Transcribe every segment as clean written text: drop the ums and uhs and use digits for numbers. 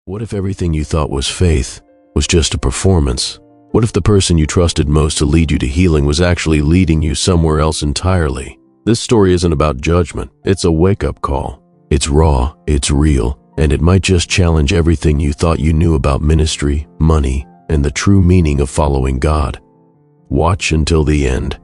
What if everything you thought was faith was just a performance? What if the person you trusted most to lead you to healing was actually leading you somewhere else entirely? This story isn't about judgment, it's a wake-up call. It's raw, it's real, and it might just challenge everything you thought you knew about ministry, money, and the true meaning of following God. Watch until the end,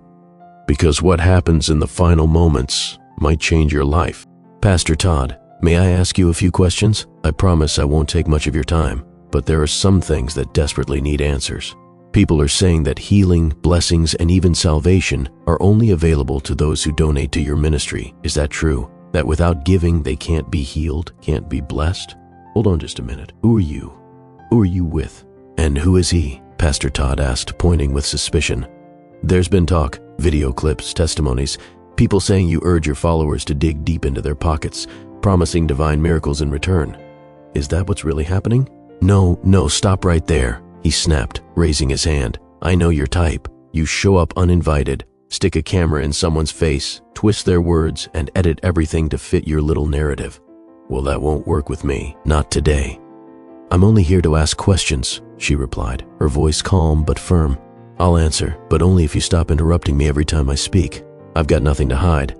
because what happens in the final moments might change your life. Pastor Todd, may I ask you a few questions? I promise I won't take much of your time, but there are some things that desperately need answers. People are saying that healing, blessings, and even salvation are only available to those who donate to your ministry. Is that true? That without giving, they can't be healed, can't be blessed? Hold on just a minute. Who are you? Who are you with? And who is he? Pastor Todd asked, pointing with suspicion. There's been talk, video clips, testimonies, people saying you urge your followers to dig deep into their pockets, promising divine miracles in return. Is that what's really happening? No, stop right there, he snapped, raising his hand. I know your type. You show up uninvited, stick a camera in someone's face, twist their words, and edit everything to fit your little narrative. Well, that won't work with me, not today. I'm only here to ask questions, she replied, her voice calm but firm. I'll answer, but only if you stop interrupting me every time I speak. I've got nothing to hide.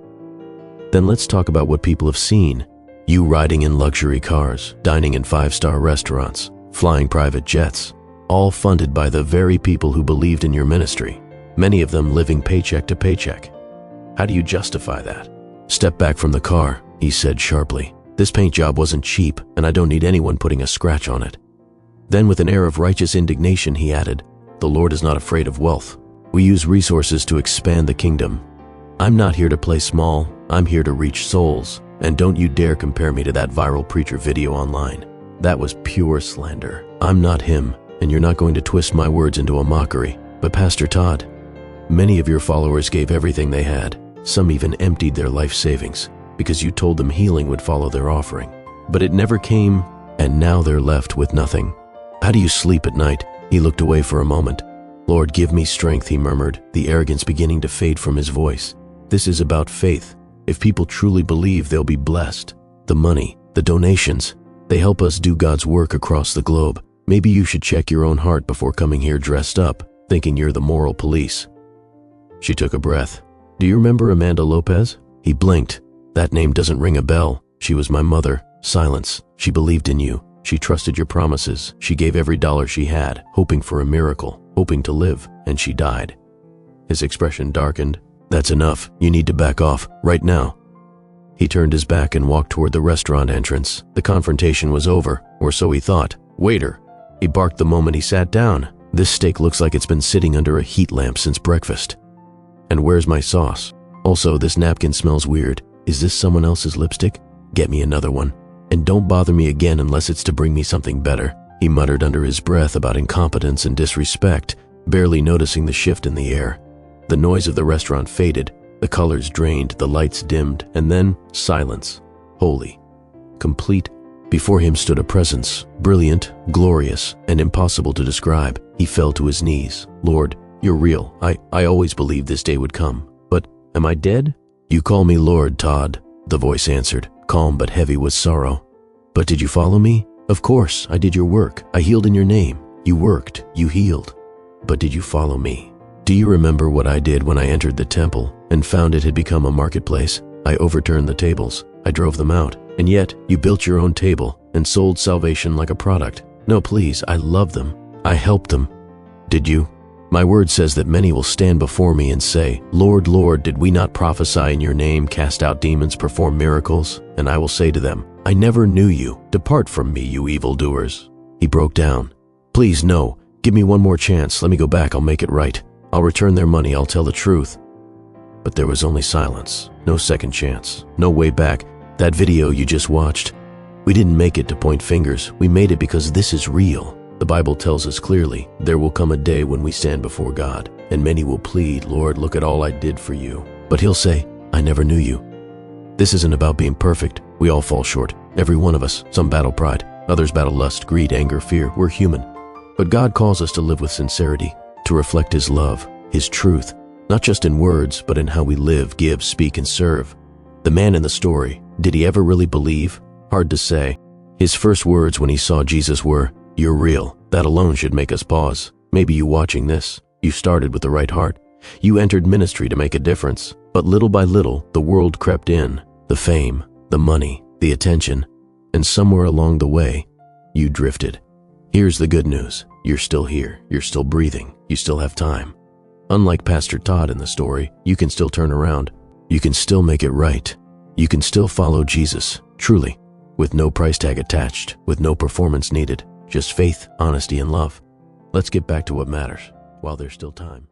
Then let's talk about what people have seen. You riding in luxury cars, dining in 5-star restaurants, flying private jets, all funded by the very people who believed in your ministry, many of them living paycheck to paycheck. How do you justify that? Step back from the car, he said sharply. This paint job wasn't cheap, and I don't need anyone putting a scratch on it. Then with an air of righteous indignation, he added, the Lord is not afraid of wealth. We use resources to expand the kingdom. I'm not here to play small, I'm here to reach souls. And don't you dare compare me to that viral preacher video online. That was pure slander. I'm not him, and you're not going to twist my words into a mockery. But Pastor Todd, many of your followers gave everything they had. Some even emptied their life savings because you told them healing would follow their offering. But it never came, and now they're left with nothing. How do you sleep at night? He looked away for a moment. Lord, give me strength, he murmured, the arrogance beginning to fade from his voice. This is about faith. If people truly believe, they'll be blessed. The money, the donations, they help us do God's work across the globe. Maybe you should check your own heart before coming here dressed up, thinking you're the moral police. She took a breath. Do you remember Amanda Lopez? He blinked. That name doesn't ring a bell. She was my mother. Silence. She believed in you. She trusted your promises. She gave every dollar she had, hoping for a miracle, hoping to live, and she died. His expression darkened. That's enough. You need to back off, right now. He turned his back and walked toward the restaurant entrance. The confrontation was over, or so he thought. Waiter! He barked the moment he sat down. This steak looks like it's been sitting under a heat lamp since breakfast. And where's my sauce? Also, this napkin smells weird. Is this someone else's lipstick? Get me another one. And don't bother me again unless it's to bring me something better. He muttered under his breath about incompetence and disrespect, barely noticing the shift in the air. The noise of the restaurant faded, the colors drained, the lights dimmed, and then silence. Holy. Complete. Before him stood a presence, brilliant, glorious, and impossible to describe. He fell to his knees. Lord, you're real. I always believed this day would come. But am I dead? You call me Lord, Todd, the voice answered, calm but heavy with sorrow. But did you follow me? Of course, I did your work. I healed in your name. You worked, you healed. But did you follow me? Do you remember what I did when I entered the temple and found it had become a marketplace? I overturned the tables. I drove them out. And yet, you built your own table and sold salvation like a product. No, please, I love them. I helped them. Did you? My word says that many will stand before me and say, Lord, Lord, did we not prophesy in your name, cast out demons, perform miracles? And I will say to them, I never knew you. Depart from me, you evildoers. He broke down. Please, no. Give me one more chance. Let me go back. I'll make it right. I'll return their money. I'll tell the truth. But there was only silence. No second chance. No way back. That video you just watched. We didn't make it to point fingers. We made it because this is real. The Bible tells us clearly, there will come a day when we stand before God, and many will plead, Lord, look at all I did for you. But he'll say, I never knew you. This isn't about being perfect. We all fall short. Every one of us. Some battle pride. Others battle lust, greed, anger, fear. We're human. But God calls us to live with sincerity, to reflect his love, his truth, not just in words, but in how we live, give, speak, and serve. The man in the story, did he ever really believe? Hard to say. His first words when he saw Jesus were, "You're real." That alone should make us pause. Maybe you watching this, you started with the right heart. You entered ministry to make a difference. But little by little, the world crept in. The fame, the money, the attention. And somewhere along the way, you drifted. Here's the good news. You're still here. You're still breathing. You still have time. Unlike Pastor Todd in the story, you can still turn around. You can still make it right. You can still follow Jesus, truly, with no price tag attached, with no performance needed, just faith, honesty, and love. Let's get back to what matters while there's still time.